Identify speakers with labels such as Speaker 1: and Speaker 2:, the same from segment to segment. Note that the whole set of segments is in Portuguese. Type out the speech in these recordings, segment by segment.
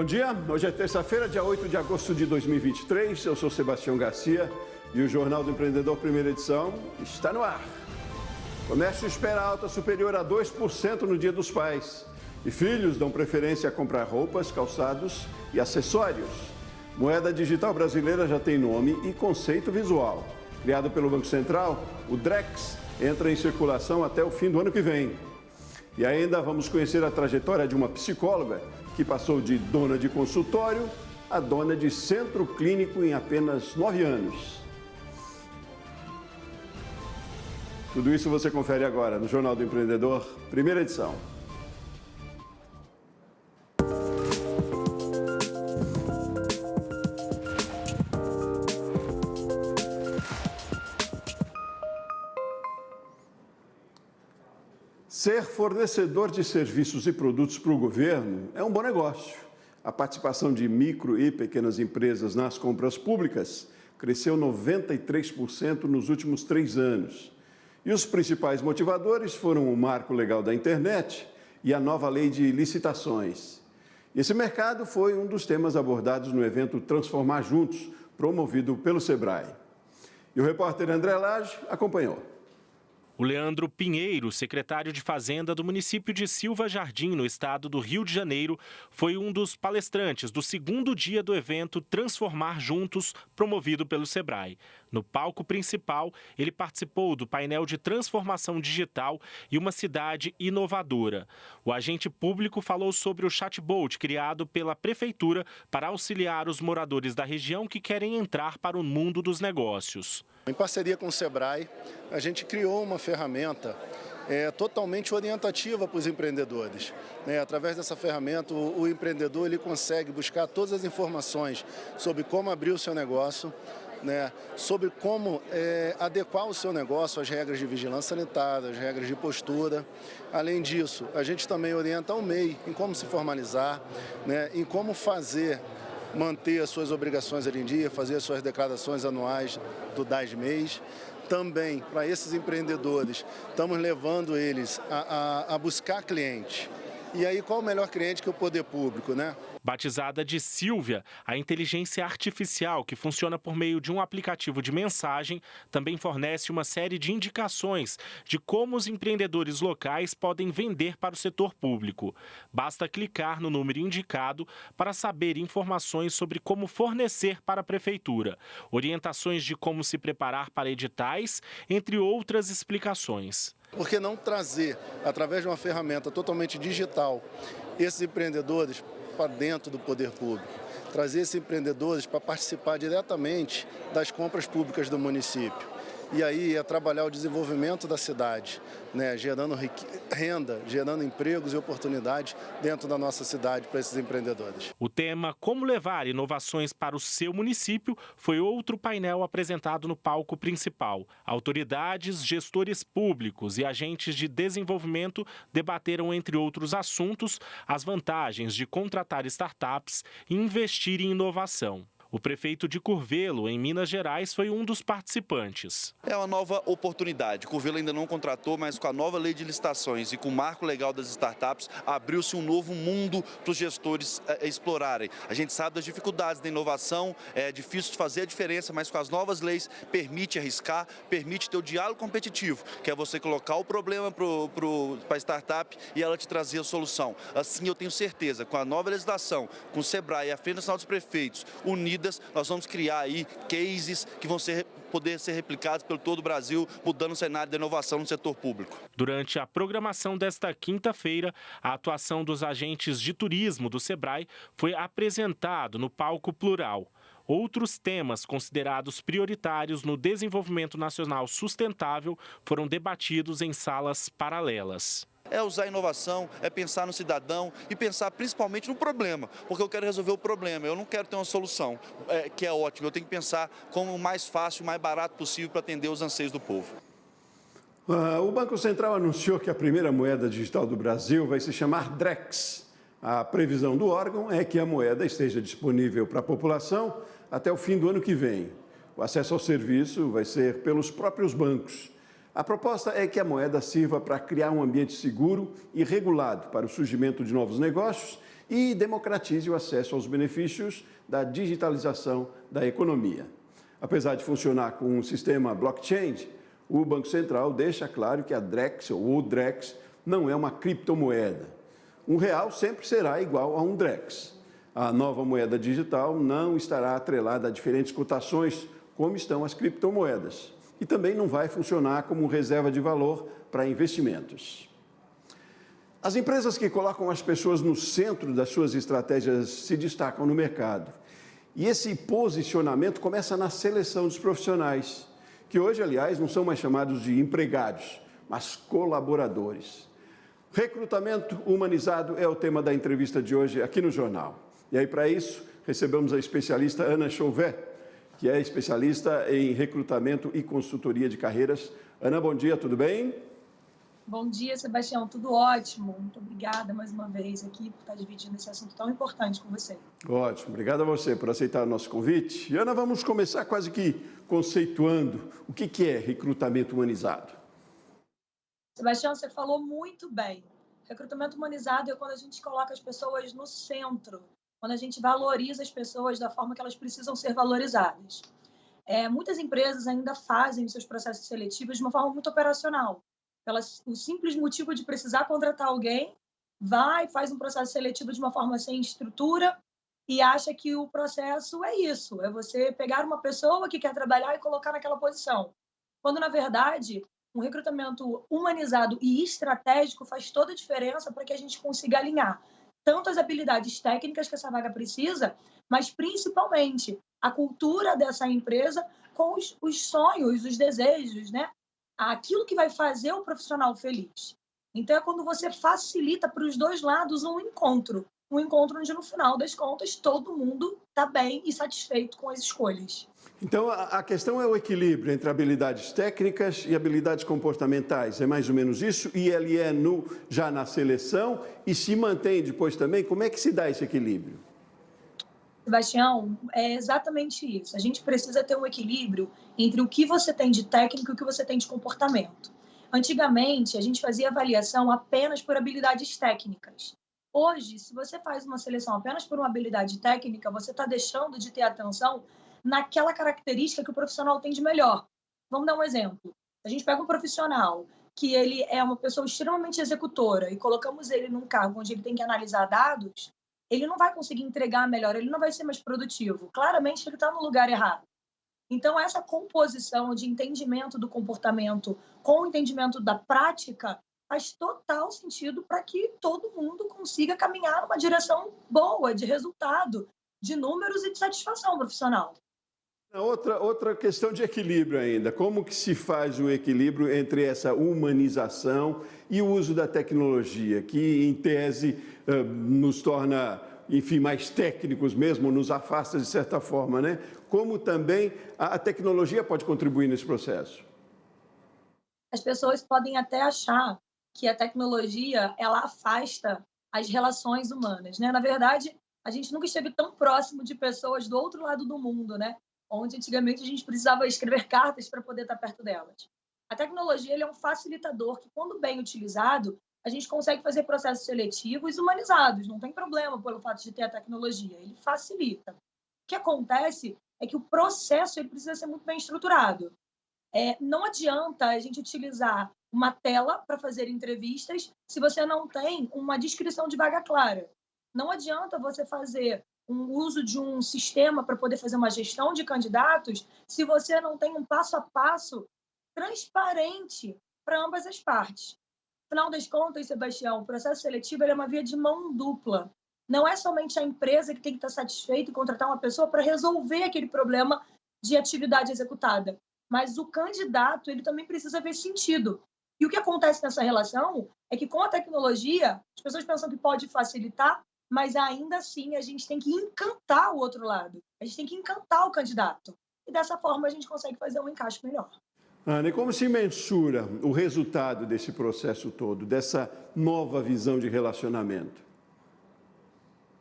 Speaker 1: Bom dia, hoje é terça-feira, dia 8 de agosto de 2023. Eu sou Sebastião Garcia e o Jornal do Empreendedor, primeira edição, está no ar. O comércio espera alta superior a 2% no Dia dos Pais. E filhos dão preferência a comprar roupas, calçados e acessórios. Moeda digital brasileira já tem nome e conceito visual. Criado pelo Banco Central, o Drex entra em circulação até o fim do ano que vem. E ainda vamos conhecer a trajetória de uma psicóloga que passou de dona de consultório a dona de centro clínico em apenas 9 anos. Tudo isso você confere agora no Jornal do Empreendedor, primeira edição. Ser fornecedor de serviços e produtos para o governo é um bom negócio. A participação de micro e pequenas empresas nas compras públicas cresceu 93% nos últimos 3 anos. E os principais motivadores foram o Marco Legal da Internet e a nova Lei de Licitações. Esse mercado foi um dos temas abordados no evento Transformar Juntos, promovido pelo Sebrae. E o repórter André Lage acompanhou.
Speaker 2: O Leandro Pinheiro, secretário de Fazenda do município de Silva Jardim, no estado do Rio de Janeiro, foi um dos palestrantes do segundo dia do evento Transformar Juntos, promovido pelo Sebrae. No palco principal, ele participou do painel de transformação digital e uma cidade inovadora. O agente público falou sobre o chatbot criado pela prefeitura para auxiliar os moradores da região que querem entrar para o mundo dos negócios.
Speaker 3: Em parceria com o Sebrae, a gente criou uma ferramenta totalmente orientativa para os empreendedores. Através dessa ferramenta, o empreendedor ele consegue buscar todas as informações sobre como abrir o seu negócio, sobre como adequar o seu negócio às regras de vigilância sanitária, às regras de postura. Além disso, a gente também orienta o MEI em como se formalizar, em como manter as suas obrigações em dia, fazer as suas declarações anuais do 10 mês. Também, para esses empreendedores, estamos levando eles a buscar cliente. E aí, qual o melhor cliente que o poder público,
Speaker 2: Batizada de Silvia, a inteligência artificial, que funciona por meio de um aplicativo de mensagem, também fornece uma série de indicações de como os empreendedores locais podem vender para o setor público. Basta clicar no número indicado para saber informações sobre como fornecer para a prefeitura, orientações de como se preparar para editais, entre outras explicações.
Speaker 3: Por que não trazer, através de uma ferramenta totalmente digital, esses empreendedores para dentro do poder público? Trazer esses empreendedores para participar diretamente das compras públicas do município. E aí é trabalhar o desenvolvimento da cidade, gerando renda, gerando empregos e oportunidades dentro da nossa cidade para esses empreendedores.
Speaker 2: O tema Como levar inovações para o seu município foi outro painel apresentado no palco principal. Autoridades, gestores públicos e agentes de desenvolvimento debateram, entre outros assuntos, as vantagens de contratar startups e investir em inovação. O prefeito de Curvelo, em Minas Gerais, foi um dos participantes.
Speaker 4: É uma nova oportunidade. Curvelo ainda não contratou, mas com a nova lei de licitações e com o marco legal das startups, abriu-se um novo mundo para os gestores explorarem. A gente sabe das dificuldades da inovação, é difícil fazer a diferença, mas com as novas leis permite arriscar, permite ter o diálogo competitivo, que é você colocar o problema para a startup e ela te trazer a solução. Assim, eu tenho certeza, com a nova legislação, com o Sebrae e a Frente Nacional dos Prefeitos unidos, nós vamos criar aí cases que vão poder ser replicados pelo todo o Brasil, mudando o cenário da inovação no setor público.
Speaker 2: Durante a programação desta quinta-feira, a atuação dos agentes de turismo do Sebrae foi apresentado no palco plural. Outros temas considerados prioritários no desenvolvimento nacional sustentável foram debatidos em salas paralelas.
Speaker 4: É usar a inovação, é pensar no cidadão e pensar principalmente no problema, porque eu quero resolver o problema, eu não quero ter uma solução, que é ótima, eu tenho que pensar como o mais fácil, o mais barato possível para atender os anseios do povo.
Speaker 1: O Banco Central anunciou que a primeira moeda digital do Brasil vai se chamar Drex. A previsão do órgão é que a moeda esteja disponível para a população até o fim do ano que vem. O acesso ao serviço vai ser pelos próprios bancos. A proposta é que a moeda sirva para criar um ambiente seguro e regulado para o surgimento de novos negócios e democratize o acesso aos benefícios da digitalização da economia. Apesar de funcionar com um sistema blockchain, o Banco Central deixa claro que a Drex, ou o Drex, não é uma criptomoeda. Um real sempre será igual a um Drex. A nova moeda digital não estará atrelada a diferentes cotações, como estão as criptomoedas. E também não vai funcionar como reserva de valor para investimentos. As empresas que colocam as pessoas no centro das suas estratégias se destacam no mercado. E esse posicionamento começa na seleção dos profissionais, que hoje, aliás, não são mais chamados de empregados, mas colaboradores. Recrutamento humanizado é o tema da entrevista de hoje aqui no Jornal. E aí, para isso, recebemos a especialista Ana Chauvet, que é especialista em recrutamento e consultoria de carreiras. Ana, bom dia, tudo bem?
Speaker 5: Bom dia, Sebastião, tudo ótimo. Muito obrigada mais uma vez aqui por estar dividindo esse assunto tão importante com você.
Speaker 1: Ótimo, obrigado a você por aceitar o nosso convite. E, Ana, vamos começar quase que conceituando o que é recrutamento humanizado.
Speaker 5: Sebastião, você falou muito bem. Recrutamento humanizado é quando a gente coloca as pessoas no centro, quando a gente valoriza as pessoas da forma que elas precisam ser valorizadas. Muitas empresas ainda fazem seus processos seletivos de uma forma muito operacional. O simples motivo de precisar contratar alguém, faz um processo seletivo de uma forma sem estrutura e acha que o processo é isso, é você pegar uma pessoa que quer trabalhar e colocar naquela posição. Quando, na verdade, um recrutamento humanizado e estratégico faz toda a diferença para que a gente consiga alinhar tanto as habilidades técnicas que essa vaga precisa, mas principalmente a cultura dessa empresa com os sonhos, os desejos, né? Aquilo que vai fazer o profissional feliz. Então, é quando você facilita para os dois lados um encontro onde, no final das contas, todo mundo está bem e satisfeito com as escolhas.
Speaker 1: Então, a questão é o equilíbrio entre habilidades técnicas e habilidades comportamentais. É mais ou menos isso? E ele é já na seleção e se mantém depois também? Como é que se dá esse equilíbrio?
Speaker 5: Sebastião, é exatamente isso. A gente precisa ter um equilíbrio entre o que você tem de técnico e o que você tem de comportamento. Antigamente, a gente fazia avaliação apenas por habilidades técnicas. Hoje, se você faz uma seleção apenas por uma habilidade técnica, você está deixando de ter atenção naquela característica que o profissional tem de melhor. Vamos dar um exemplo. A gente pega um profissional que ele é uma pessoa extremamente executora e colocamos ele num cargo onde ele tem que analisar dados, ele não vai conseguir entregar melhor, ele não vai ser mais produtivo. Claramente, ele está no lugar errado. Então, essa composição de entendimento do comportamento com o entendimento da prática faz total sentido para que todo mundo consiga caminhar numa direção boa, de resultado, de números e de satisfação profissional.
Speaker 1: Outra questão de equilíbrio ainda. Como que se faz o equilíbrio entre essa humanização e o uso da tecnologia, que, em tese, nos torna, enfim, mais técnicos mesmo, nos afasta de certa forma, né? Como também a tecnologia pode contribuir nesse processo?
Speaker 5: As pessoas podem até achar que a tecnologia, ela afasta as relações humanas, né? Na verdade, a gente nunca esteve tão próximo de pessoas do outro lado do mundo, né? Onde antigamente a gente precisava escrever cartas para poder estar perto delas. A tecnologia ele é um facilitador que, quando bem utilizado, a gente consegue fazer processos seletivos humanizados, não tem problema pelo fato de ter a tecnologia, ele facilita. O que acontece é que o processo ele precisa ser muito bem estruturado. Não adianta a gente utilizar uma tela para fazer entrevistas se você não tem uma descrição de vaga clara. Não adianta você fazer um uso de um sistema para poder fazer uma gestão de candidatos se você não tem um passo a passo transparente para ambas as partes. Afinal das contas, Sebastião, o processo seletivo é uma via de mão dupla. Não é somente a empresa que tem que estar satisfeita e contratar uma pessoa para resolver aquele problema de atividade executada, mas o candidato ele também precisa ver sentido. E o que acontece nessa relação é que, com a tecnologia, as pessoas pensam que pode facilitar, mas ainda assim a gente tem que encantar o outro lado. A gente tem que encantar o candidato. E dessa forma a gente consegue fazer um encaixe melhor.
Speaker 1: Ana, e como se mensura o resultado desse processo todo, dessa nova visão de relacionamento?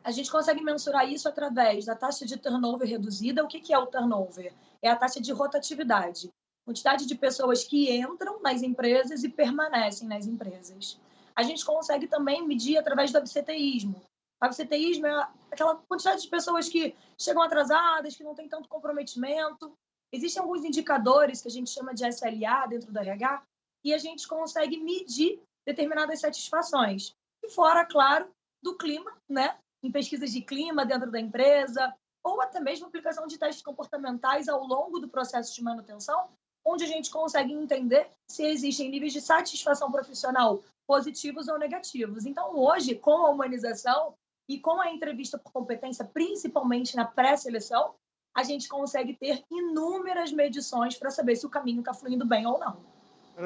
Speaker 5: A gente consegue mensurar isso através da taxa de turnover reduzida. O que é o turnover? É a taxa de rotatividade. Quantidade de pessoas que entram nas empresas e permanecem nas empresas. A gente consegue também medir através do absenteísmo. Absenteísmo é aquela quantidade de pessoas que chegam atrasadas, que não tem tanto comprometimento. Existem alguns indicadores que a gente chama de SLA dentro do RH e a gente consegue medir determinadas satisfações. E fora, claro, do clima, né? Em pesquisas de clima dentro da empresa, ou até mesmo aplicação de testes comportamentais ao longo do processo de manutenção, onde a gente consegue entender se existem níveis de satisfação profissional positivos ou negativos. Então, hoje, com a humanização e com a entrevista por competência, principalmente na pré-seleção, a gente consegue ter inúmeras medições para saber se o caminho está fluindo bem ou não.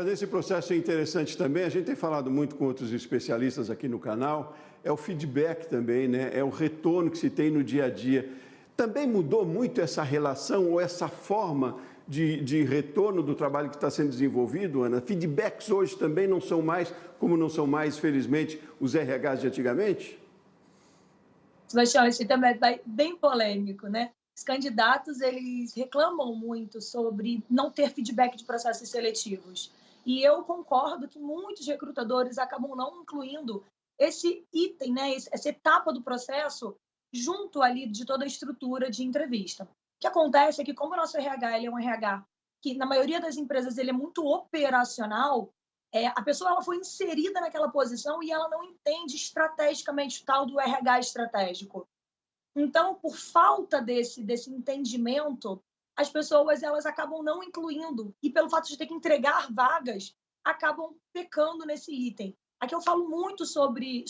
Speaker 1: Nesse processo é interessante também, a gente tem falado muito com outros especialistas aqui no canal, é o feedback também, né? É o retorno que se tem no dia a dia. Também mudou muito essa relação ou essa forma de retorno do trabalho que está sendo desenvolvido, Ana? Feedbacks hoje também não são mais, como não são mais, felizmente, os RHs de antigamente?
Speaker 5: Sebastião, esse tema é bem polêmico, né? Os candidatos, eles reclamam muito sobre não ter feedback de processos seletivos. E eu concordo que muitos recrutadores acabam não incluindo esse item, né? Essa etapa do processo junto ali de toda a estrutura de entrevista. O que acontece é que, como o nosso RH ele é um RH que, na maioria das empresas, ele é muito operacional, a pessoa ela foi inserida naquela posição e ela não entende estrategicamente o tal do RH estratégico. Então, por falta desse entendimento, as pessoas elas acabam não incluindo e, pelo fato de ter que entregar vagas, acabam pecando nesse item. Aqui eu falo muito sobre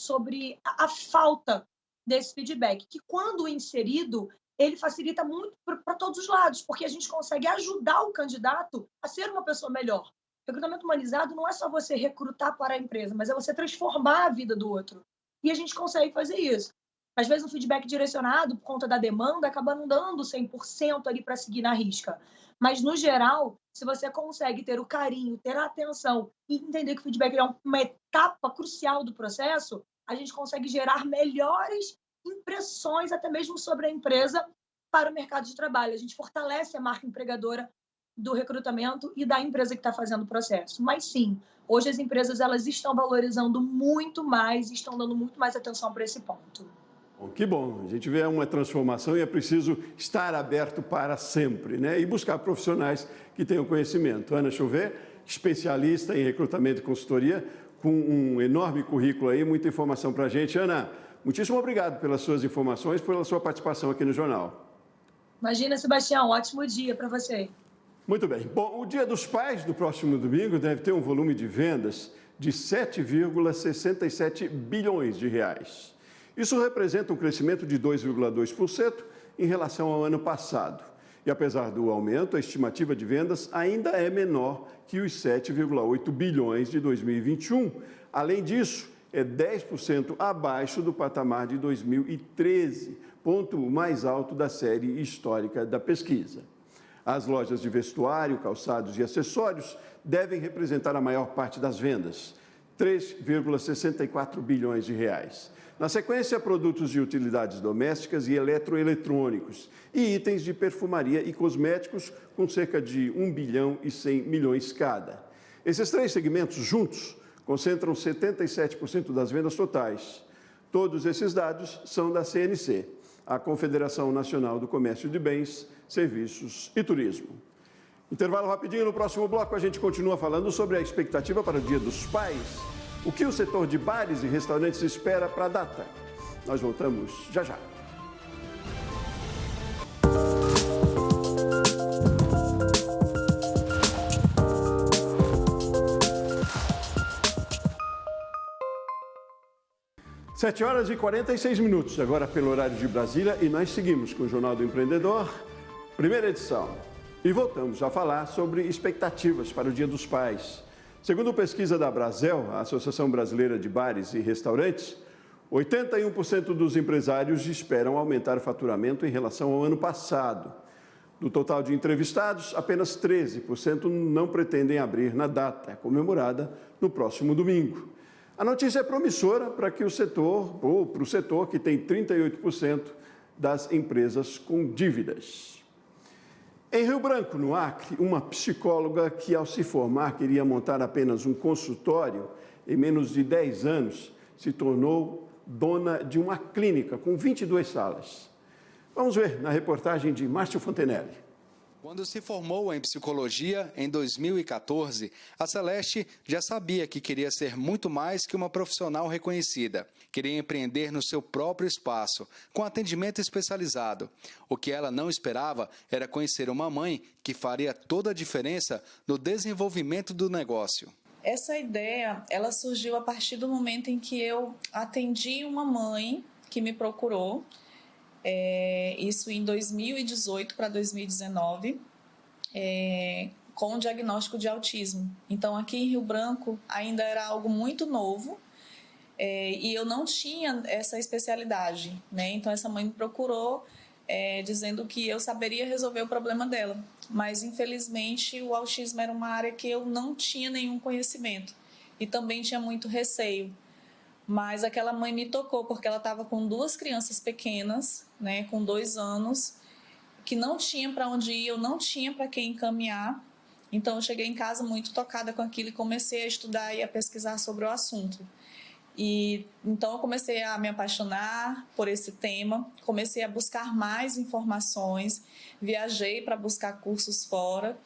Speaker 5: a falta desse feedback, que quando inserido, ele facilita muito para todos os lados, porque a gente consegue ajudar o candidato a ser uma pessoa melhor. Recrutamento humanizado não é só você recrutar para a empresa, mas é você transformar a vida do outro. E a gente consegue fazer isso. Às vezes, um feedback direcionado, por conta da demanda, acaba não dando 100% ali para seguir na risca. Mas, no geral, se você consegue ter o carinho, ter a atenção e entender que o feedback é uma etapa crucial do processo, a gente consegue gerar melhores impressões, até mesmo sobre a empresa, para o mercado de trabalho. A gente fortalece a marca empregadora do recrutamento e da empresa que está fazendo o processo. Mas, sim, hoje as empresas elas estão valorizando muito mais e estão dando muito mais atenção para esse ponto.
Speaker 1: Que bom, a gente vê uma transformação e é preciso estar aberto para sempre, né? E buscar profissionais que tenham conhecimento. Ana Chauvet, especialista em recrutamento e consultoria, com um enorme currículo aí, muita informação para a gente. Ana, muitíssimo obrigado pelas suas informações, pela sua participação aqui no Jornal.
Speaker 5: Imagina, Sebastião, ótimo dia para você.
Speaker 1: Muito bem. Bom, o Dia dos Pais do próximo domingo deve ter um volume de vendas de 7,67 bilhões de reais. Isso representa um crescimento de 2,2% em relação ao ano passado. E apesar do aumento, a estimativa de vendas ainda é menor que os 7,8 bilhões de 2021. Além disso, é 10% abaixo do patamar de 2013, ponto mais alto da série histórica da pesquisa. As lojas de vestuário, calçados e acessórios devem representar a maior parte das vendas, 3,64 bilhões de reais. Na sequência, produtos de utilidades domésticas e eletroeletrônicos e itens de perfumaria e cosméticos com cerca de 1 bilhão e 100 milhões cada. Esses três segmentos juntos concentram 77% das vendas totais. Todos esses dados são da CNC, a Confederação Nacional do Comércio de Bens, Serviços e Turismo. Intervalo rapidinho, no próximo bloco a gente continua falando sobre a expectativa para o Dia dos Pais. O que o setor de bares e restaurantes espera para a data? Nós voltamos já já. Sete horas e 46 minutos, agora pelo horário de Brasília, e nós seguimos com o Jornal do Empreendedor, primeira edição. E voltamos a falar sobre expectativas para o Dia dos Pais. Segundo pesquisa da Brasel, a Associação Brasileira de Bares e Restaurantes, 81% dos empresários esperam aumentar o faturamento em relação ao ano passado. Do total de entrevistados, apenas 13% não pretendem abrir na data comemorada no próximo domingo. A notícia é promissora para o setor que tem 38% das empresas com dívidas. Em Rio Branco, no Acre, uma psicóloga que, ao se formar, queria montar apenas um consultório, em menos de 10 anos, se tornou dona de uma clínica com 22 salas. Vamos ver na reportagem de Márcio Fontenelle.
Speaker 6: Quando se formou em psicologia em 2014, a Celeste já sabia que queria ser muito mais que uma profissional reconhecida. Queria empreender no seu próprio espaço, com atendimento especializado. O que ela não esperava era conhecer uma mãe que faria toda a diferença no desenvolvimento do negócio.
Speaker 7: Essa ideia, ela surgiu a partir do momento em que eu atendi uma mãe que me procurou, isso em 2018 para 2019, com o diagnóstico de autismo. Então, aqui em Rio Branco ainda era algo muito novo e eu não tinha essa especialidade, né? Então, essa mãe me procurou dizendo que eu saberia resolver o problema dela. Mas, infelizmente, o autismo era uma área que eu não tinha nenhum conhecimento e também tinha muito receio. Mas aquela mãe me tocou porque ela estava com 2 crianças pequenas, né, com 2 anos, que não tinha para onde ir, eu não tinha para quem encaminhar. Então, eu cheguei em casa muito tocada com aquilo e comecei a estudar e a pesquisar sobre o assunto. E então, eu comecei a me apaixonar por esse tema, comecei a buscar mais informações, viajei para buscar cursos fora.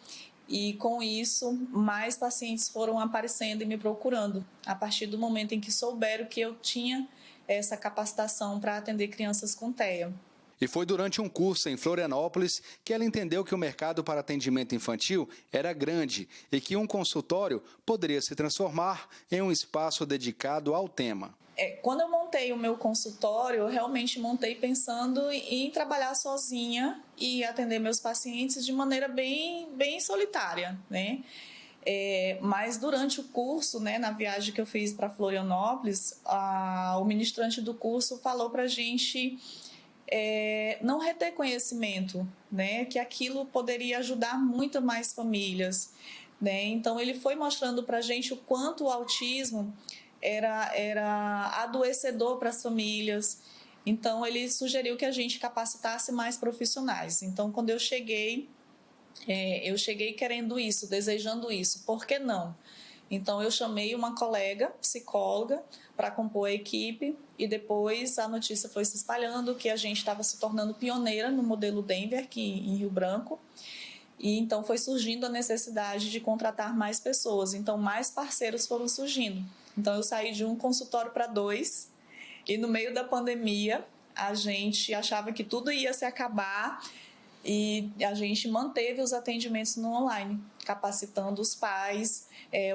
Speaker 7: E, com isso, mais pacientes foram aparecendo e me procurando, a partir do momento em que souberam que eu tinha essa capacitação para atender crianças com TEA.
Speaker 6: E foi durante um curso em Florianópolis que ela entendeu que o mercado para atendimento infantil era grande e que um consultório poderia se transformar em um espaço dedicado ao tema.
Speaker 7: Quando eu montei o meu consultório, eu realmente montei pensando em trabalhar sozinha e atender meus pacientes de maneira bem solitária, né? Mas durante o curso, né, na viagem que eu fiz para Florianópolis, o ministrante do curso falou para a gente não reter conhecimento, né? Que aquilo poderia ajudar muito mais famílias, né? Então, ele foi mostrando para a gente o quanto o autismo era adoecedor para as famílias. Então, ele sugeriu que a gente capacitasse mais profissionais. Então, quando eu cheguei querendo isso, desejando isso. Por que não? Então, eu chamei uma colega, psicóloga, para compor a equipe e depois a notícia foi se espalhando que a gente estava se tornando pioneira no modelo Denver, aqui em Rio Branco. E então foi surgindo a necessidade de contratar mais pessoas. Então, mais parceiros foram surgindo. Então, eu saí de um consultório para 2 e no meio da pandemia a gente achava que tudo ia se acabar e a gente manteve os atendimentos no online, capacitando os pais,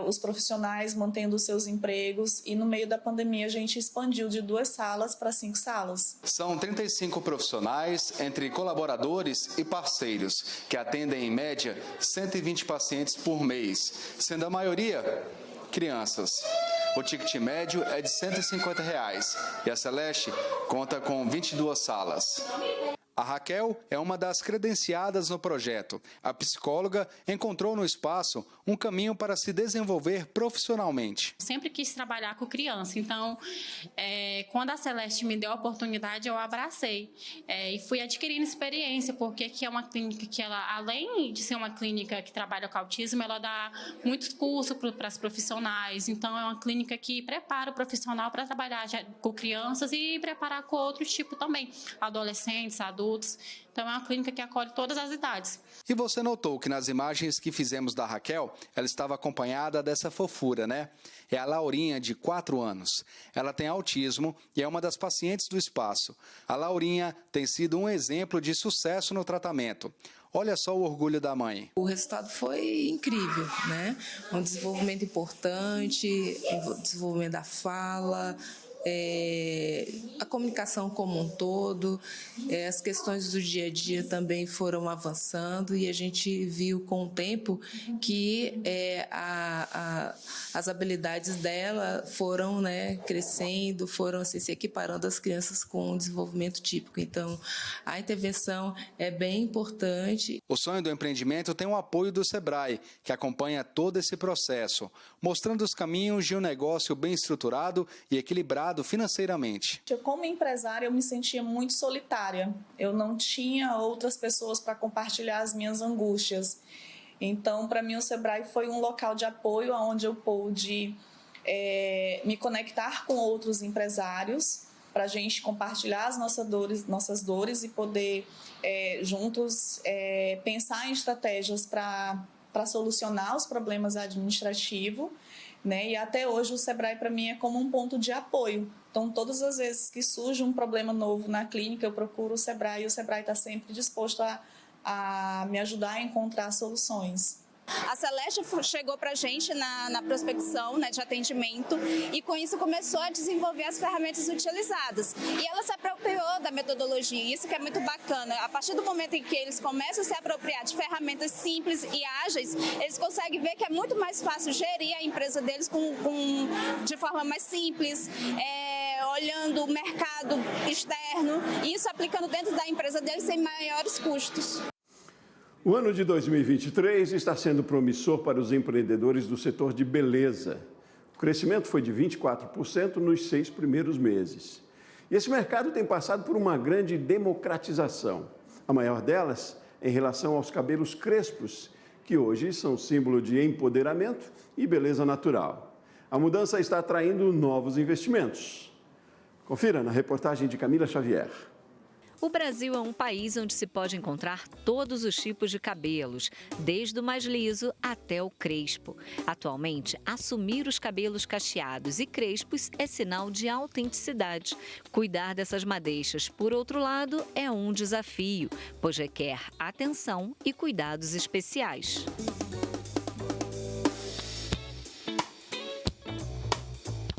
Speaker 7: os profissionais mantendo os seus empregos e no meio da pandemia a gente expandiu de 2 salas para 5 salas.
Speaker 6: São 35 profissionais, entre colaboradores e parceiros, que atendem em média 120 pacientes por mês, sendo a maioria crianças. O ticket médio é de R$ 150 e a Celeste conta com 22 salas. A Raquel é uma das credenciadas no projeto. A psicóloga encontrou no espaço um caminho para se desenvolver profissionalmente.
Speaker 8: Sempre quis trabalhar com criança, então quando a Celeste me deu a oportunidade, eu abracei e fui adquirindo experiência, porque aqui é uma clínica que ela, além de ser uma clínica que trabalha com autismo, ela dá muitos cursos para as profissionais, então é uma clínica que prepara o profissional para trabalhar com crianças e preparar com outros tipos também, adolescentes, adultos. Então, é uma clínica que acolhe todas as idades.
Speaker 6: E você notou que nas imagens que fizemos da Raquel, ela estava acompanhada dessa fofura, né? É a Laurinha, de 4 anos. Ela tem autismo e é uma das pacientes do espaço. A Laurinha tem sido um exemplo de sucesso no tratamento. Olha só o orgulho da mãe.
Speaker 9: O resultado foi incrível, né? Um desenvolvimento importante, desenvolvimento da fala, a comunicação como um todo, as questões do dia a dia também foram avançando e a gente viu com o tempo que as habilidades dela foram, né, crescendo, foram assim, se equiparando às crianças com um desenvolvimento típico. Então, a intervenção é bem importante.
Speaker 6: O sonho do empreendimento tem o apoio do Sebrae, que acompanha todo esse processo, mostrando os caminhos de um negócio bem estruturado e equilibrado financeiramente.
Speaker 7: Como empresária, eu me sentia muito solitária. Eu não tinha outras pessoas para compartilhar as minhas angústias. Então, para mim, o Sebrae foi um local de apoio onde eu pude me conectar com outros empresários, para a gente compartilhar as nossas dores e poder juntos pensar em estratégias para solucionar os problemas administrativos, né? E até hoje o Sebrae para mim é como um ponto de apoio. Então, todas as vezes que surge um problema novo na clínica, eu procuro o Sebrae e o Sebrae está sempre disposto a me ajudar a encontrar soluções.
Speaker 10: A Celeste chegou para a gente na prospecção, né, de atendimento, e com isso começou a desenvolver as ferramentas utilizadas. E ela se apropriou da metodologia, isso que é muito bacana. A partir do momento em que eles começam a se apropriar de ferramentas simples e ágeis, eles conseguem ver que é muito mais fácil gerir a empresa deles de forma mais simples, olhando o mercado externo, e isso aplicando dentro da empresa deles sem maiores custos.
Speaker 1: O ano de 2023 está sendo promissor para os empreendedores do setor de beleza. O crescimento foi de 24% nos 6 primeiros meses. E esse mercado tem passado por uma grande democratização. A maior delas em relação aos cabelos crespos, que hoje são símbolo de empoderamento e beleza natural. A mudança está atraindo novos investimentos. Confira na reportagem de Camila Xavier.
Speaker 11: O Brasil é um país onde se pode encontrar todos os tipos de cabelos, desde o mais liso até o crespo. Atualmente, assumir os cabelos cacheados e crespos é sinal de autenticidade. Cuidar dessas madeixas, por outro lado, é um desafio, pois requer atenção e cuidados especiais.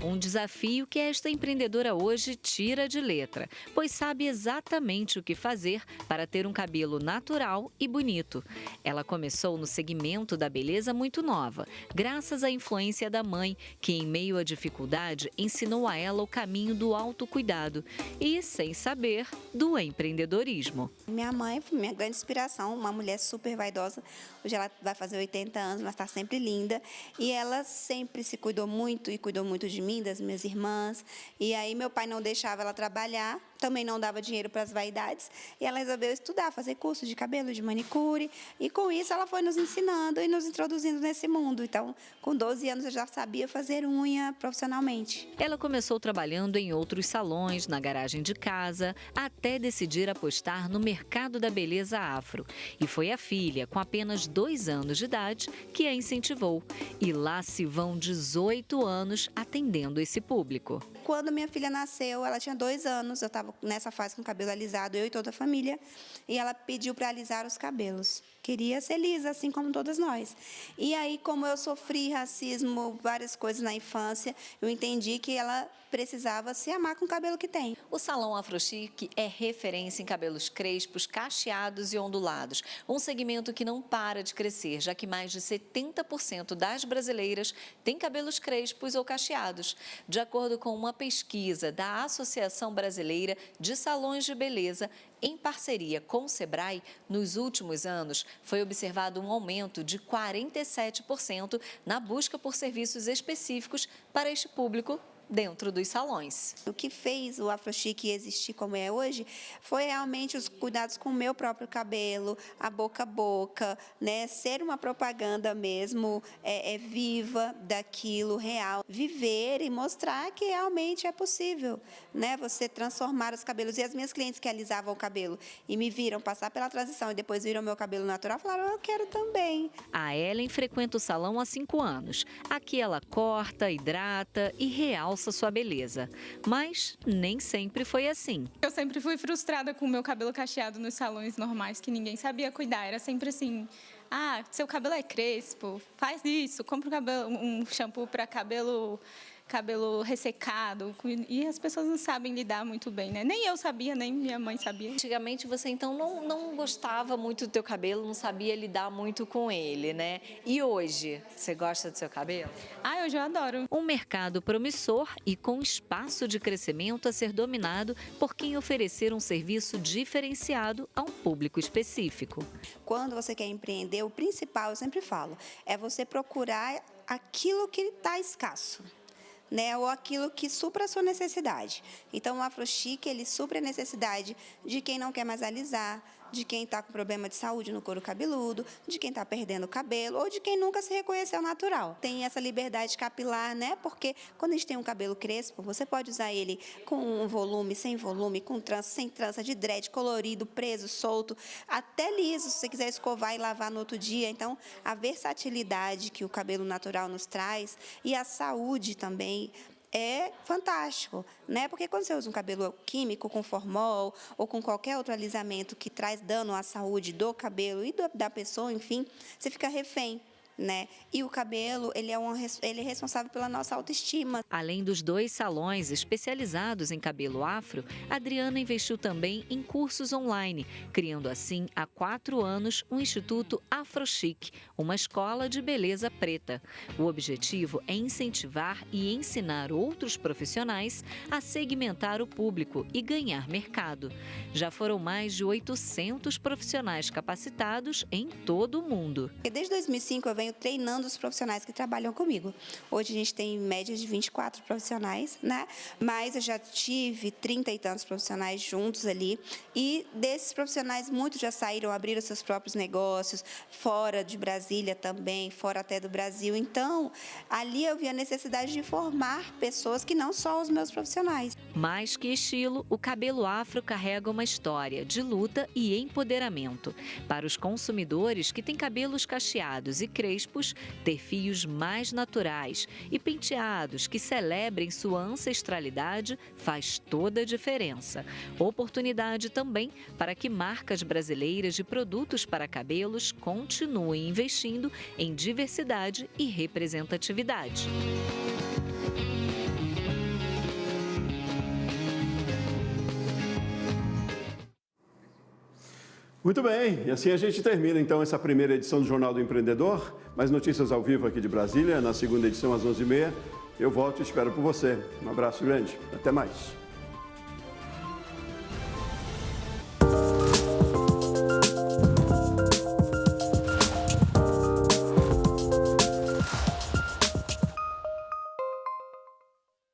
Speaker 11: Um desafio que esta empreendedora hoje tira de letra, pois sabe exatamente o que fazer para ter um cabelo natural e bonito. Ela começou no segmento da beleza muito nova, graças à influência da mãe, que em meio à dificuldade ensinou a ela o caminho do autocuidado e, sem saber, do empreendedorismo.
Speaker 12: Minha mãe foi minha grande inspiração, uma mulher super vaidosa. Hoje ela vai fazer 80 anos, mas está sempre linda. E ela sempre se cuidou muito e cuidou muito de mim, das minhas irmãs. E aí meu pai não deixava ela trabalhar, também não dava dinheiro para as vaidades. E ela resolveu estudar, fazer curso de cabelo, de manicure. E com isso ela foi nos ensinando e nos introduzindo nesse mundo. Então, com 12 anos eu já sabia fazer unha profissionalmente.
Speaker 11: Ela começou trabalhando em outros salões, na garagem de casa, até decidir apostar no mercado da beleza afro. E foi a filha, com apenas 2 anos de idade, que a incentivou. E lá se vão 18 anos atendendo esse público.
Speaker 12: Quando minha filha nasceu, ela tinha 2 anos, eu estava nessa fase com o cabelo alisado, eu e toda a família, e ela pediu para alisar os cabelos. Queria ser lisa, assim como todas nós. E aí, como eu sofri racismo, várias coisas na infância, eu entendi que ela precisava se amar com o cabelo que tem.
Speaker 11: O Salão Afro Chic é referência em cabelos crespos, cacheados e ondulados. Um segmento que não para de crescer, já que mais de 70% das brasileiras têm cabelos crespos ou cacheados. De acordo com uma pesquisa da Associação Brasileira de Salões de Beleza, em parceria com o Sebrae, nos últimos anos, foi observado um aumento de 47% na busca por serviços específicos para este público dentro dos salões.
Speaker 12: O que fez o Afro Chic existir como é hoje foi realmente os cuidados com o meu próprio cabelo, a boca, né? Ser uma propaganda mesmo viva daquilo real. Viver e mostrar que realmente é possível, né? Você transformar os cabelos. E as minhas clientes que alisavam o cabelo e me viram passar pela transição e depois viram meu cabelo natural, falaram, eu quero também.
Speaker 11: A Ellen frequenta o salão há 5 anos. Aqui ela corta, hidrata e realça sua beleza. Mas nem sempre foi assim.
Speaker 13: Eu sempre fui frustrada com o meu cabelo cacheado nos salões normais, que ninguém sabia cuidar. Era sempre assim, seu cabelo é crespo, faz isso, compra um shampoo para cabelo ressecado, e as pessoas não sabem lidar muito bem, né? Nem eu sabia, nem minha mãe sabia.
Speaker 11: Antigamente você então não gostava muito do teu cabelo, não sabia lidar muito com ele, né? E hoje, você gosta do seu cabelo?
Speaker 13: Hoje eu adoro.
Speaker 11: Um mercado promissor e com espaço de crescimento a ser dominado por quem oferecer um serviço diferenciado a um público específico.
Speaker 12: Quando você quer empreender, o principal, eu sempre falo, é você procurar aquilo que está escasso, né, ou aquilo que supra a sua necessidade. Então, o Afro Chic, ele supre a necessidade de quem não quer mais alisar, de quem está com problema de saúde no couro cabeludo, de quem está perdendo o cabelo ou de quem nunca se reconheceu natural. Tem essa liberdade capilar, né? Porque quando a gente tem um cabelo crespo, você pode usar ele com um volume, sem volume, com trança, sem trança, de dread, colorido, preso, solto, até liso, se você quiser escovar e lavar no outro dia. Então, a versatilidade que o cabelo natural nos traz e a saúde também é fantástico, né? Porque quando você usa um cabelo químico com formol ou com qualquer outro alisamento que traz dano à saúde do cabelo e da pessoa, enfim, você fica refém, né? E o cabelo, ele é responsável pela nossa autoestima.
Speaker 11: Além dos 2 salões especializados em cabelo afro, Adriana investiu também em cursos online, criando assim, há 4 anos, o Instituto Afrochic, uma escola de beleza preta. O objetivo é incentivar e ensinar outros profissionais a segmentar o público e ganhar mercado. Já foram mais de 800 profissionais capacitados em todo o mundo.
Speaker 12: Desde 2005 eu venho treinando os profissionais que trabalham comigo. Hoje a gente tem em média de 24 profissionais, né? Mas eu já tive 30 e tantos profissionais juntos ali e desses profissionais muitos já saíram, abriram seus próprios negócios, fora de Brasília também, fora até do Brasil. Então, ali eu vi a necessidade de formar pessoas que não só os meus profissionais.
Speaker 11: Mais que estilo, o cabelo afro carrega uma história de luta e empoderamento. Para os consumidores que têm cabelos cacheados e crespos, ter fios mais naturais e penteados que celebrem sua ancestralidade faz toda a diferença. Oportunidade também para que marcas brasileiras de produtos para cabelos continuem investindo em diversidade e representatividade.
Speaker 1: Muito bem, e assim a gente termina então essa primeira edição do Jornal do Empreendedor. Mais notícias ao vivo aqui de Brasília, na segunda edição às 11h30. Eu volto e espero por você. Um abraço grande, até mais.